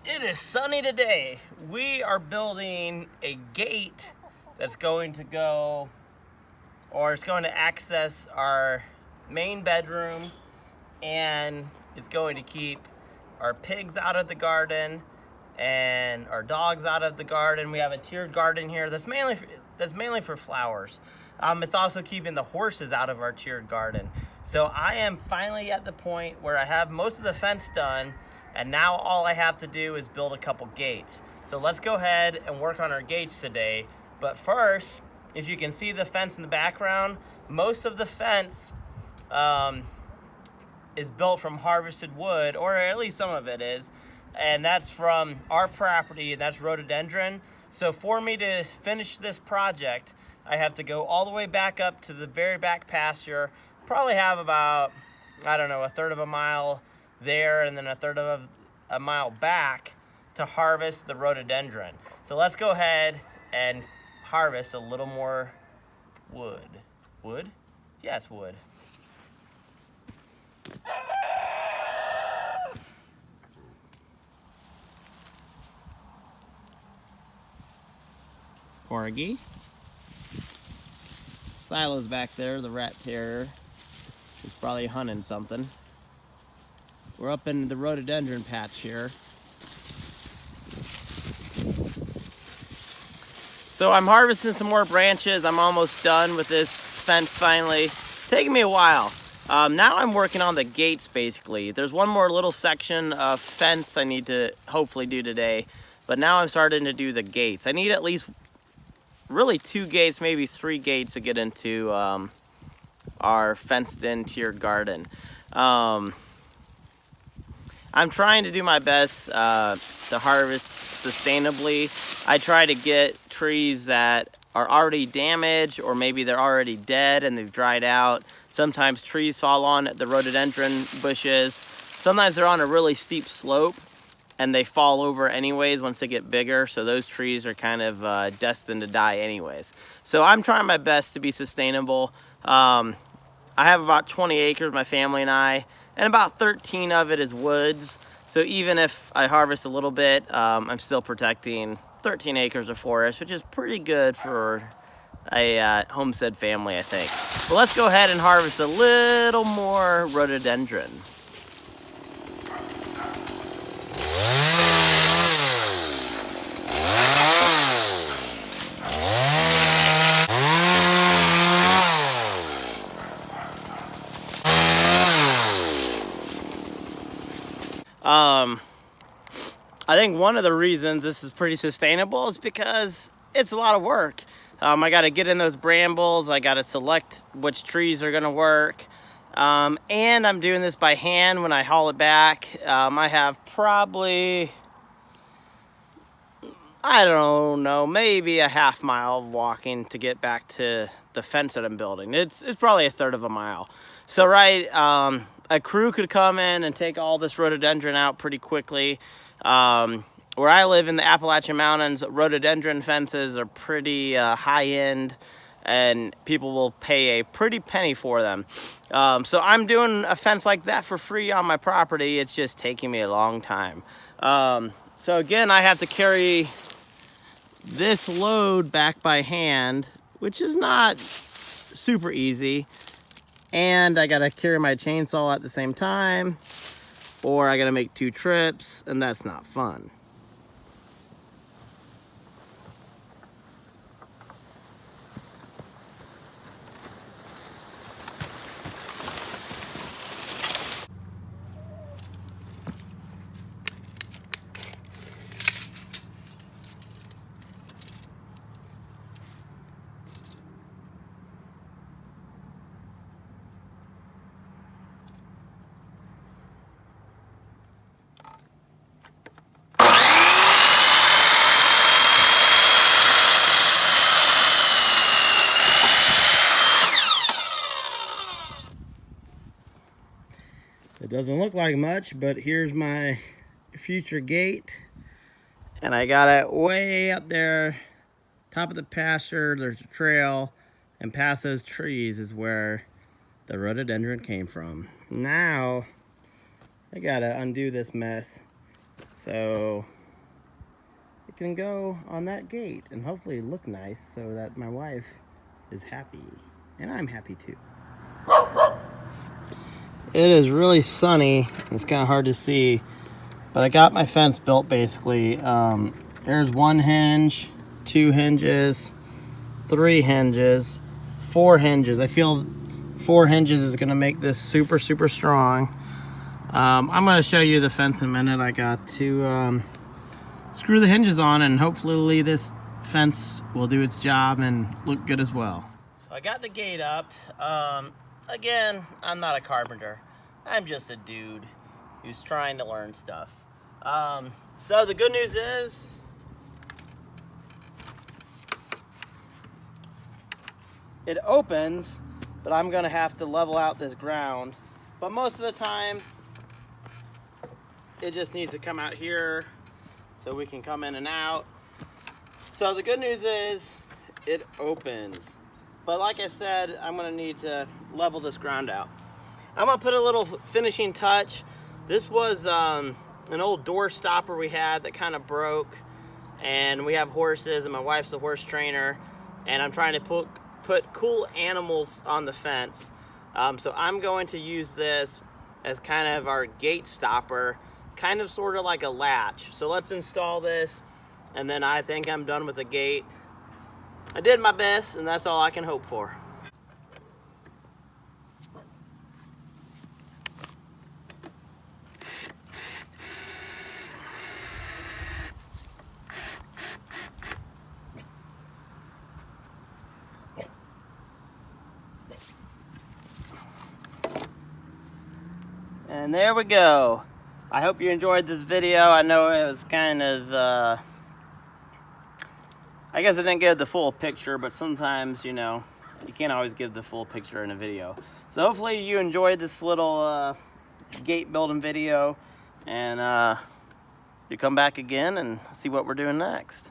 It is sunny today. We are building a gate that's going to go, or it's going to access our main bedroom, and it's going to keep our pigs out of the garden and our dogs out of the garden. We have a tiered garden here that's mainly for flowers. It's also keeping the horses out of our tiered garden. So I am finally at the point where I have most of the fence done, and now all I have to do is build a couple gates. So let's go ahead and work on our gates today. But first, if you can see the fence in the background, most of the fence is built from harvested wood, or at least some of it is, and that's from our property, and that's rhododendron. So for me to finish this project, I have to go all the way back up to the very back pasture, probably have about, I don't know, a third of a mile there and then a third of a mile back to harvest the rhododendron. So let's go ahead and harvest a little more wood. Wood? Yes, wood. Corgi. Silo's back there, the rat terrier. He's probably hunting something. We're up in the rhododendron patch here. So I'm harvesting some more branches. I'm almost done with this fence finally. Taking me a while. Now I'm working on the gates basically. There's one more little section of fence I need to hopefully do today, but now I'm starting to do the gates. I need at least really 2 gates, maybe 3 gates to get into our fenced in tiered garden. I'm trying to do my best to harvest sustainably. I try to get trees that are already damaged, or maybe they're already dead and they've dried out. Sometimes trees fall on the rhododendron bushes. Sometimes they're on a really steep slope and they fall over anyways once they get bigger. So those trees are kind of destined to die anyways. So I'm trying my best to be sustainable. I have about 20 acres, my family and I, and about 13 of it is woods. So even if I harvest a little bit, I'm still protecting 13 acres of forest, which is pretty good for a homestead family, I think. But let's go ahead and harvest a little more rhododendron. I think one of the reasons this is pretty sustainable is because it's a lot of work. I got to get in those brambles. I got to select which trees are going to work. And I'm doing this by hand when I haul it back. I have probably, I don't know, maybe a half mile of walking to get back to the fence that I'm building. It's probably a third of a mile. So, right, a crew could come in and take all this rhododendron out pretty quickly. Where I live in the Appalachian Mountains, rhododendron fences are pretty high end, and people will pay a pretty penny for them. So I'm doing a fence like that for free on my property. It's just taking me a long time. So again, I have to carry this load back by hand, which is not super easy. And I gotta carry my chainsaw at the same time, or I gotta make 2 trips, and that's not fun. It doesn't look like much, but here's my future gate. And I got it way up there, top of the pasture. There's a trail, and past those trees is where the rhododendron came from. Now, I gotta undo this mess. So can go on that gate and hopefully look nice so that my wife is happy. And I'm happy too. It is really sunny. It's kind of hard to see, but I got my fence built basically. There's 1 hinge, 2 hinges, 3 hinges, 4 hinges. I feel 4 hinges is gonna make this super, super strong. I'm gonna show you the fence in a minute. I got to screw the hinges on, and hopefully this fence will do its job and look good as well. So I got the gate up. Again, I'm not a carpenter. I'm just a dude who's trying to learn stuff. So the good news is, it opens, but I'm gonna have to level out this ground. But most of the time, it just needs to come out here so we can come in and out. So the good news is, it opens. But like I said, I'm gonna need to level this ground out. I'm gonna put a little finishing touch. This was an old door stopper we had that kind of broke, and we have horses, and my wife's a horse trainer, and I'm trying to put cool animals on the fence. So I'm going to use this as kind of our gate stopper, kind of sort of like a latch. So let's install this, and then I think I'm done with the gate. I did my best, and that's all I can hope for. And there we go. I hope you enjoyed this video. I know it was kind of, I guess I didn't give the full picture, but sometimes, you know, you can't always give the full picture in a video. So hopefully you enjoyed this little gate building video, and you come back again and see what we're doing next.